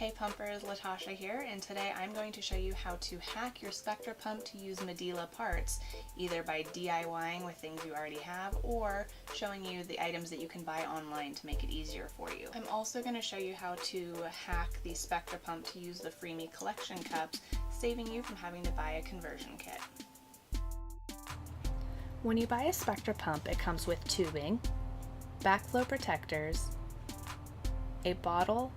Hey pumpers, Latasha here, and today I'm going to show you how to hack your Spectra pump to use Medela parts, either by DIYing with things you already have or showing you the items that you can buy online to make it easier for you. I'm also going to show you how to hack the Spectra pump to use the Freemies collection cups, saving you from having to buy a conversion kit. When you buy a Spectra pump, it comes with tubing, backflow protectors, a bottle,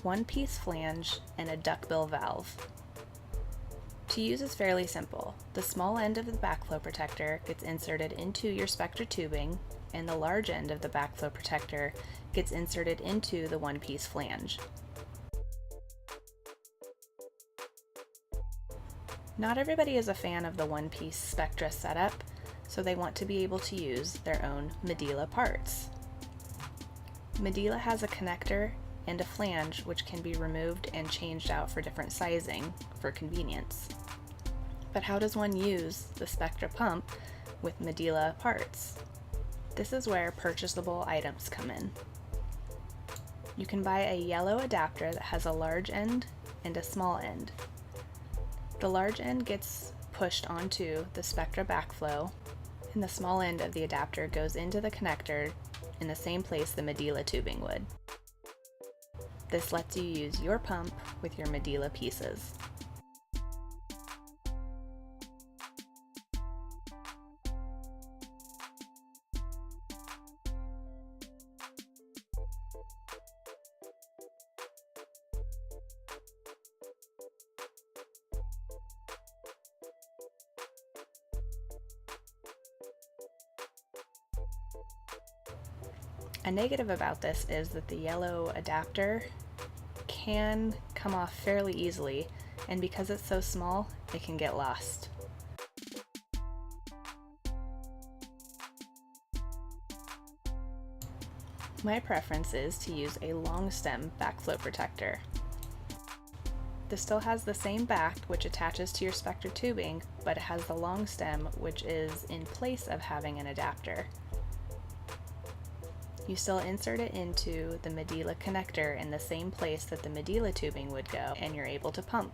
one-piece flange, and a duckbill valve. To use is fairly simple. The small end of the backflow protector gets inserted into your Spectra tubing, and the large end of the backflow protector gets inserted into the one-piece flange. Not everybody is a fan of the one-piece Spectra setup, so they want to be able to use their own Medela parts. Medela has a connector and a flange which can be removed and changed out for different sizing for convenience. But how does one use the Spectra pump with Medela parts? This is where purchasable items come in. You can buy a yellow adapter that has a large end and a small end. The large end gets pushed onto the Spectra backflow, and the small end of the adapter goes into the connector in the same place the Medela tubing would. This lets you use your pump with your Medela pieces. A negative about this is that the yellow adapter can come off fairly easily, and because it's so small, it can get lost. My preference is to use a long stem backflow protector. This still has the same back which attaches to your Spectra tubing, but it has the long stem which is in place of having an adapter. You still insert it into the Medela connector in the same place that the Medela tubing would go, and you're able to pump.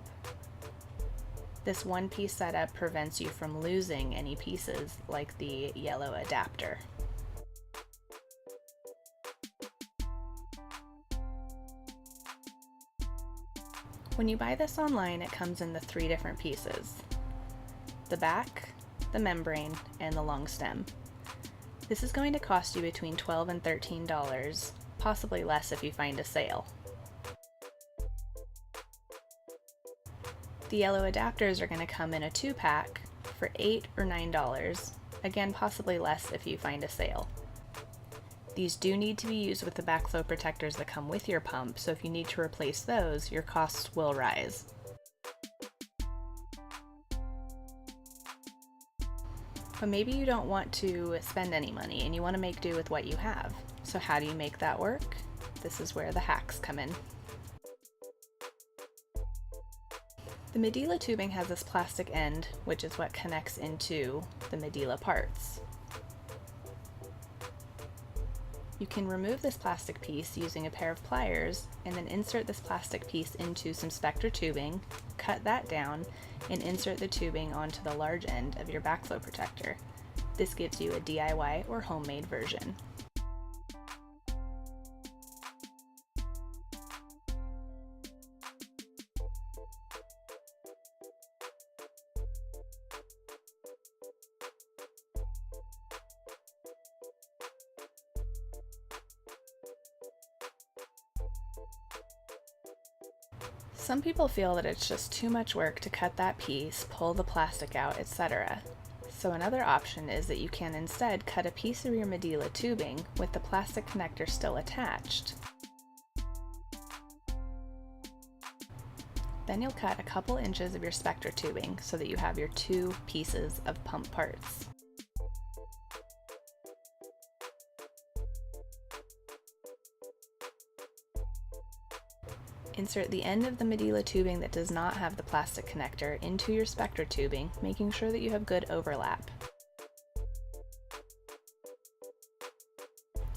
This one-piece setup prevents you from losing any pieces like the yellow adapter. When you buy this online, it comes in the 3 different pieces: the back, the membrane, and the long stem. This is going to cost you between $12 and $13, possibly less if you find a sale. The yellow adapters are going to come in a 2-pack for $8 or $9, again possibly less if you find a sale. These do need to be used with the backflow protectors that come with your pump, so if you need to replace those, your costs will rise. But maybe you don't want to spend any money and you want to make do with what you have. So how do you make that work? This is where the hacks come in. The Medela tubing has this plastic end, which is what connects into the Medela parts. You can remove this plastic piece using a pair of pliers and then insert this plastic piece into some Spectra tubing, cut that down, and insert the tubing onto the large end of your backflow protector. This gives you a DIY or homemade version. Some people feel that it's just too much work to cut that piece, pull the plastic out, etc. So another option is that you can instead cut a piece of your Medela tubing with the plastic connector still attached. Then you'll cut a couple inches of your Spectra tubing so that you have your 2 pieces of pump parts. Insert the end of the Medela tubing that does not have the plastic connector into your Spectra tubing, making sure that you have good overlap.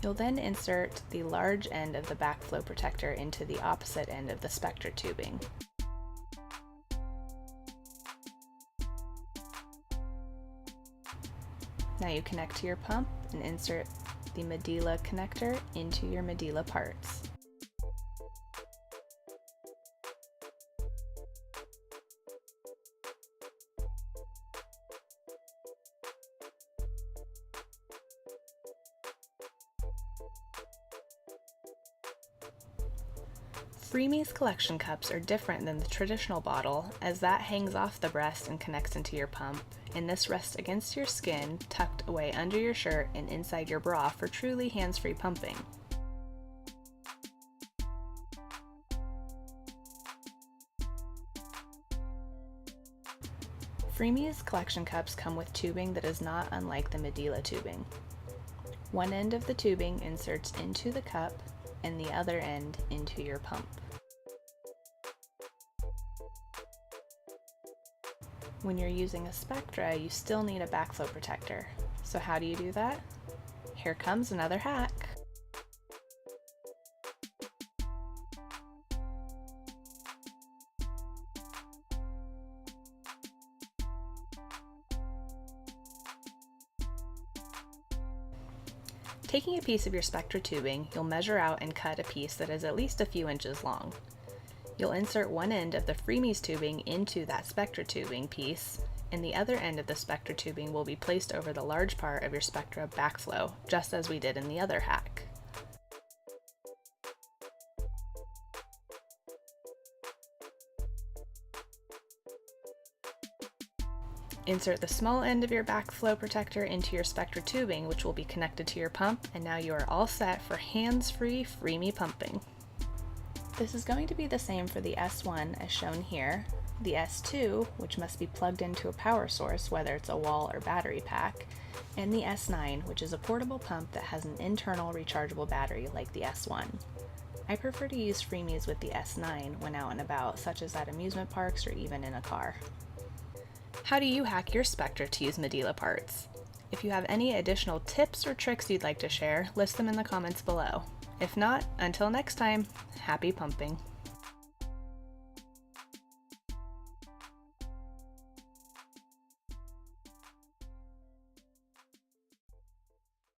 You'll then insert the large end of the backflow protector into the opposite end of the Spectra tubing. Now you connect to your pump and insert the Medela connector into your Medela parts. Freemies collection cups are different than the traditional bottle, as that hangs off the breast and connects into your pump, and this rests against your skin, tucked away under your shirt and inside your bra for truly hands-free pumping. Freemies collection cups come with tubing that is not unlike the Medela tubing. One end of the tubing inserts into the cup and the other end into your pump. When you're using a Spectra, you still need a backflow protector. So how do you do that? Here comes another hack. Taking a piece of your Spectra tubing, you'll measure out and cut a piece that is at least a few inches long. You'll insert one end of the Freemies tubing into that Spectra tubing piece, and the other end of the Spectra tubing will be placed over the large part of your Spectra backflow, just as we did in the other hack. Insert the small end of your backflow protector into your Spectra tubing, which will be connected to your pump, and now you are all set for hands-free Freemie pumping. This is going to be the same for the S1 as shown here, the S2, which must be plugged into a power source, whether it's a wall or battery pack, and the S9, which is a portable pump that has an internal rechargeable battery like the S1. I prefer to use Freemies with the S9 when out and about, such as at amusement parks or even in a car. How do you hack your Spectra to use Medela parts? If you have any additional tips or tricks you'd like to share, list them in the comments below. If not, until next time, happy pumping.